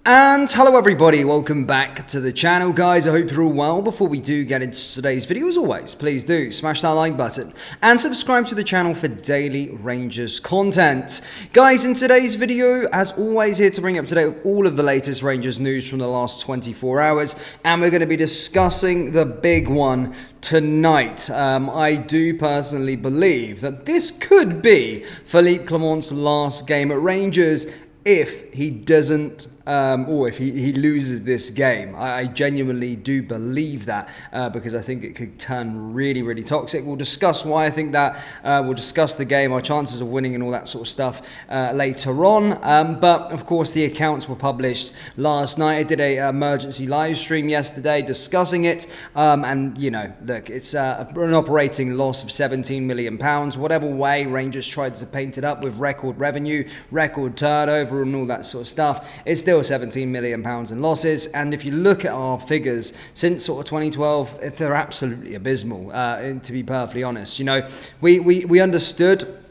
And hello everybody, welcome back to the channel guys. I hope you're all well. Before we do get into today's video, as always, please do smash that like button and subscribe to the channel for daily Rangers content. Guys, in today's video, as always, here to bring you up to date with all of the latest Rangers news from the last 24 hours, and we're going to be discussing the big one tonight. I do personally believe that this could be Philippe Clement's last game at Rangers if he doesn't or if he loses this game. I genuinely do believe that because I think it could turn really, really toxic. We'll discuss why I think that. We'll discuss the game, our chances of winning and all that sort of stuff later on. But of course the accounts were published last night. I did a emergency live stream yesterday discussing it. And you know, look, it's an operating loss of £17 million. Whatever way Rangers tried to paint it up with record revenue, record turnover and all that sort of stuff, it's still £17 million in losses. And if you look at our figures since sort of 2012, they're absolutely abysmal, to be perfectly honest. You know, we understood.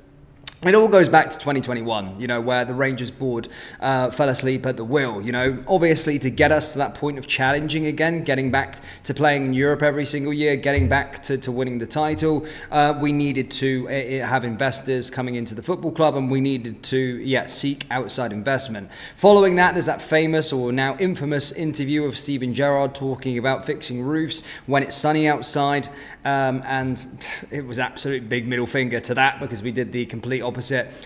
It all goes back to 2021, you know, where the Rangers board fell asleep at the wheel. You know, obviously to get us to that point of challenging again, getting back to playing in Europe every single year, getting back to winning the title, we needed to have investors coming into the football club, and we needed to, seek outside investment. Following that, there's that famous or now infamous interview of Steven Gerrard talking about fixing roofs when it's sunny outside, and it was absolute big middle finger to that because we did the complete opposite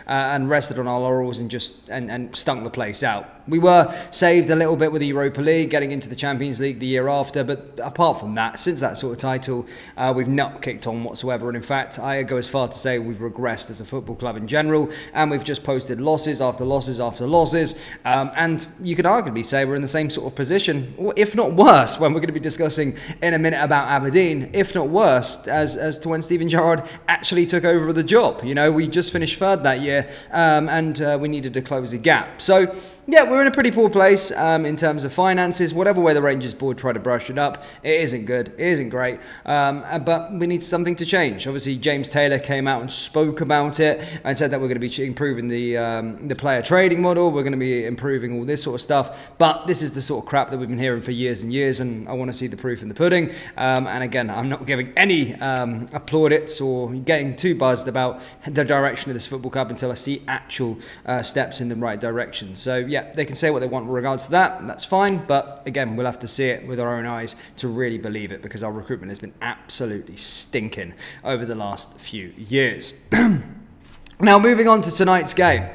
and rested on our laurels and just and stunk the place out. We were saved a little bit with the Europa League, getting into the Champions League the year after, but apart from that, since that sort of title, we've not kicked on whatsoever. And in fact, I go as far to say we've regressed as a football club in general, and we've just posted losses after losses after losses. And you could arguably say we're in the same sort of position, or if not worse, when we're going to be discussing in a minute about Aberdeen, if not worse, as to when Steven Gerrard actually took over the job. You know, we just finished third that year, and we needed to close the gap. So yeah, we're in a pretty poor place in terms of finances. Whatever way the Rangers board try to brush it up, it isn't good, it isn't great, but we need something to change. Obviously James Taylor came out and spoke about it and said that we're going to be improving the player trading model, we're going to be improving all this sort of stuff, but this is the sort of crap that we've been hearing for years and years, and I want to see the proof in the pudding. And again, I'm not giving any plaudits or getting too buzzed about the direction of this football club until I see actual steps in the right direction. So yeah, they can say what they want in regards to that, and that's fine, but again, we'll have to see it with our own eyes to really believe it, because our recruitment has been absolutely stinking over the last few years. Now, moving on to tonight's game.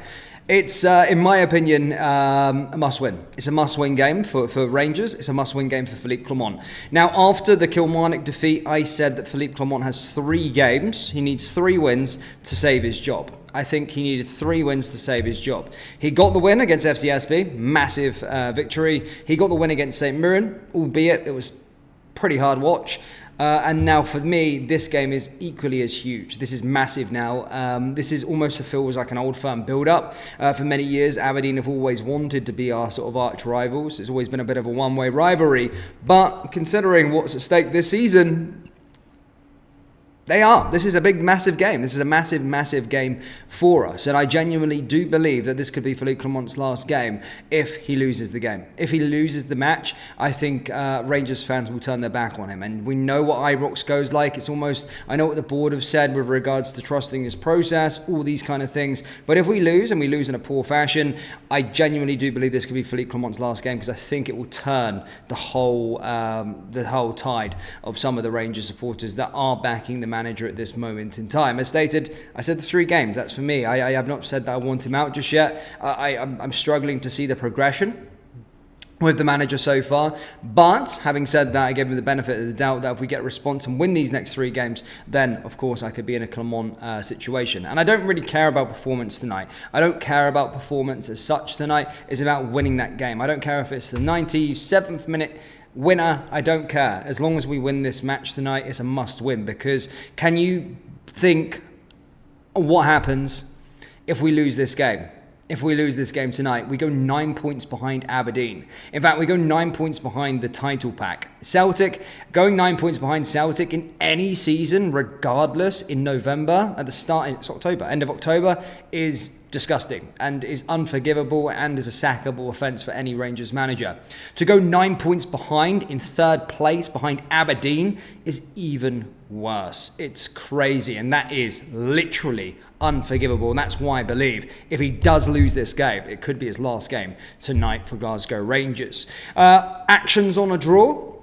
It's, in my opinion, a must-win. It's a must-win game for Rangers. It's a must-win game for Philippe Clement. Now, after the Kilmarnock defeat, I said that Philippe Clement has 3 games. He needs 3 wins to save his job. I think he needed 3 wins to save his job. He got the win against FCSB, massive victory. He got the win against St Mirren, albeit it was pretty hard watch. And now for me, this game is equally as huge. This is massive now. This is almost feels like an old firm build-up. For many years, Aberdeen have always wanted to be our sort of arch rivals. It's always been a bit of a one-way rivalry. But considering what's at stake this season, they are. This is a big, massive game. This is a massive, massive game for us. And I genuinely do believe that this could be Philippe Clement's last game if he loses the game. If he loses the match, I think Rangers fans will turn their back on him. And we know what Ibrox goes like. It's almost, I know what the board have said with regards to trusting his process, all these kind of things. But if we lose, and we lose in a poor fashion, I genuinely do believe this could be Philippe Clement's last game, because I think it will turn the whole tide of some of the Rangers supporters that are backing the manager at this moment in time. As stated, I said the 3 games. That's for me. I have not said that I want him out just yet. I'm struggling to see the progression with the manager so far, but having said that, I gave him the benefit of the doubt that if we get a response and win these next 3 games, then of course I could be in a Clement situation. And I don't really care about performance tonight. I don't care about performance as such tonight. It's about winning that game. I don't care if it's the 97th minute winner, I don't care. As long as we win this match tonight, it's a must win, because can you think what happens if we lose this game? if we lose this game tonight, we go 9 points behind Aberdeen. In fact, we go 9 points behind the title pack. Celtic, going 9 points behind Celtic in any season, regardless, in November, at the start, it's October, end of October, is disgusting and is unforgivable and is a sackable offence for any Rangers manager. To go 9 points behind in third place behind Aberdeen is even worse. It's crazy, and that is literally unforgivable, and that's why I believe if he does lose this game, it could be his last game tonight for Glasgow Rangers. Actions on a draw.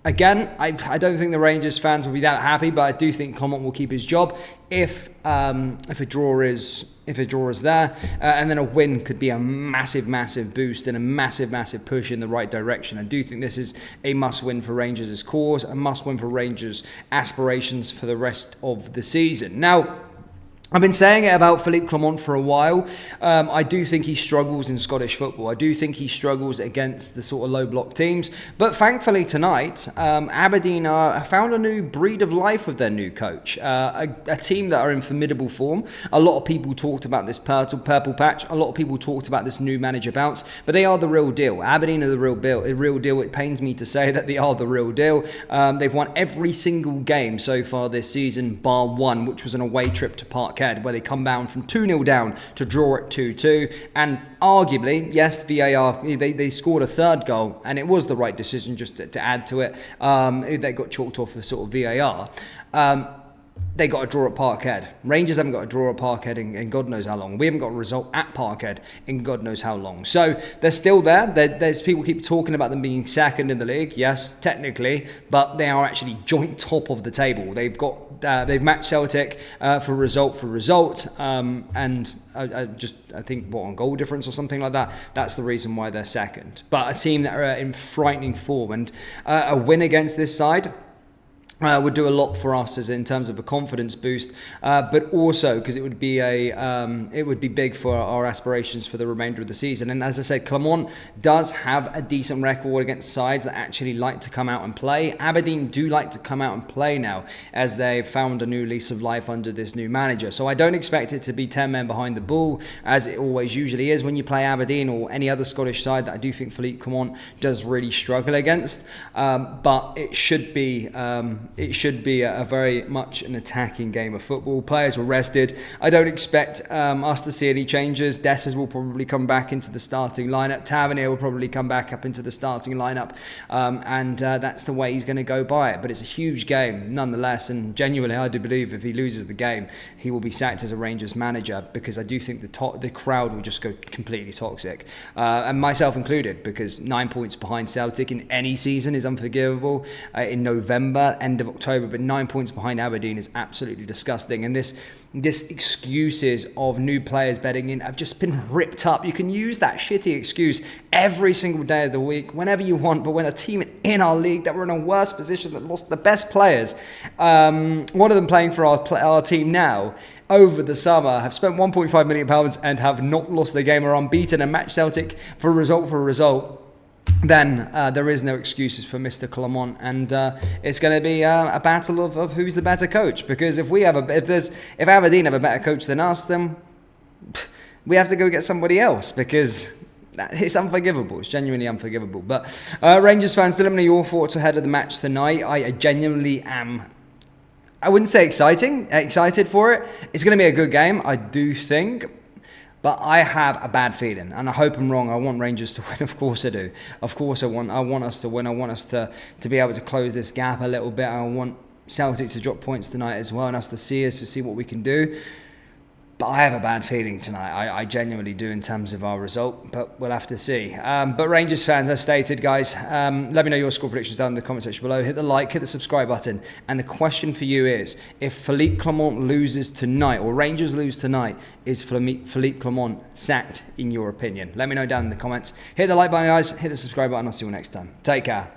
Again, I don't think the Rangers fans will be that happy, but I do think Clement will keep his job if a draw is there, and then a win could be a massive boost and a massive push in the right direction. I do think this is a must-win for Rangers' cause, a must-win for Rangers' aspirations for the rest of the season. Now, I've been saying it about Philippe Clement for a while. I do think he struggles in Scottish football. I do think he struggles against the sort of low block teams. But thankfully tonight, Aberdeen found a new breed of life with their new coach. A team that are in formidable form. A lot of people talked about this purple patch. A lot of people talked about this new manager bounce. But they are the real deal. Aberdeen are the real deal. It pains me to say that they are the real deal. They've won every single game so far this season, bar one, which was an away trip to Parkhead, where they come down from 2-0 down to draw at 2-2, and arguably, yes, VAR, they scored a third goal, and it was the right decision just to add to it. They got chalked off for sort of VAR. They got a draw at Parkhead. Rangers haven't got a draw at Parkhead in God knows how long. We haven't got a result at Parkhead in God knows how long. So they're still there. There's people keep talking about them being second in the league. Yes, technically, but they are actually joint top of the table. They've matched Celtic for result, and I think on goal difference or something like that. That's the reason why they're second. But a team that are in frightening form, and a win against this side would do a lot for us as in terms of a confidence boost, but also because it would be big for our aspirations for the remainder of the season. And as I said, Clement does have a decent record against sides that actually like to come out and play. Aberdeen do like to come out and play now, as they've found a new lease of life under this new manager. So I don't expect it to be 10 men behind the ball, as it always usually is when you play Aberdeen or any other Scottish side that I do think Philippe Clement does really struggle against. But it should be a very much an attacking game of football. Players were rested. I don't expect us to see any changes. Dessers will probably come back into the starting lineup. Tavernier will probably come back up into the starting lineup. And that's the way he's going to go by it. But it's a huge game nonetheless. And genuinely, I do believe if he loses the game, he will be sacked as a Rangers manager, because I do think the crowd will just go completely toxic. And myself included, because 9 points behind Celtic in any season is unforgivable. In November, end of October, but 9 points behind Aberdeen is absolutely disgusting. And this excuses of new players betting in have just been ripped up. You can use that shitty excuse every single day of the week, whenever you want, but when a team in our league that were in a worse position, that lost the best players, one of them playing for our team now, over the summer, have spent £1.5 million and have not lost the game, are unbeaten and matched Celtic for a result, then there is no excuses for Mr. Clement, and it's going to be a battle of who's the better coach. Because if Aberdeen have a better coach than us, then we have to go get somebody else, because it's unforgivable. It's genuinely unforgivable. But Rangers fans, let me know your thoughts ahead of the match tonight. I genuinely am. I wouldn't say excited for it. It's going to be a good game, I do think. But I have a bad feeling, and I hope I'm wrong. I want Rangers to win. Of course I do. Of course I want us to win. I want us to be able to close this gap a little bit. I want Celtic to drop points tonight as well, and us to see what we can do. But I have a bad feeling tonight. I genuinely do, in terms of our result, but we'll have to see. But Rangers fans, as stated, guys, let me know your score predictions down in the comment section below. Hit the like, hit the subscribe button. And the question for you is, if Philippe Clement loses tonight, or Rangers lose tonight, is Philippe Clement sacked in your opinion? Let me know down in the comments. Hit the like button, guys. Hit the subscribe button. I'll see you next time. Take care.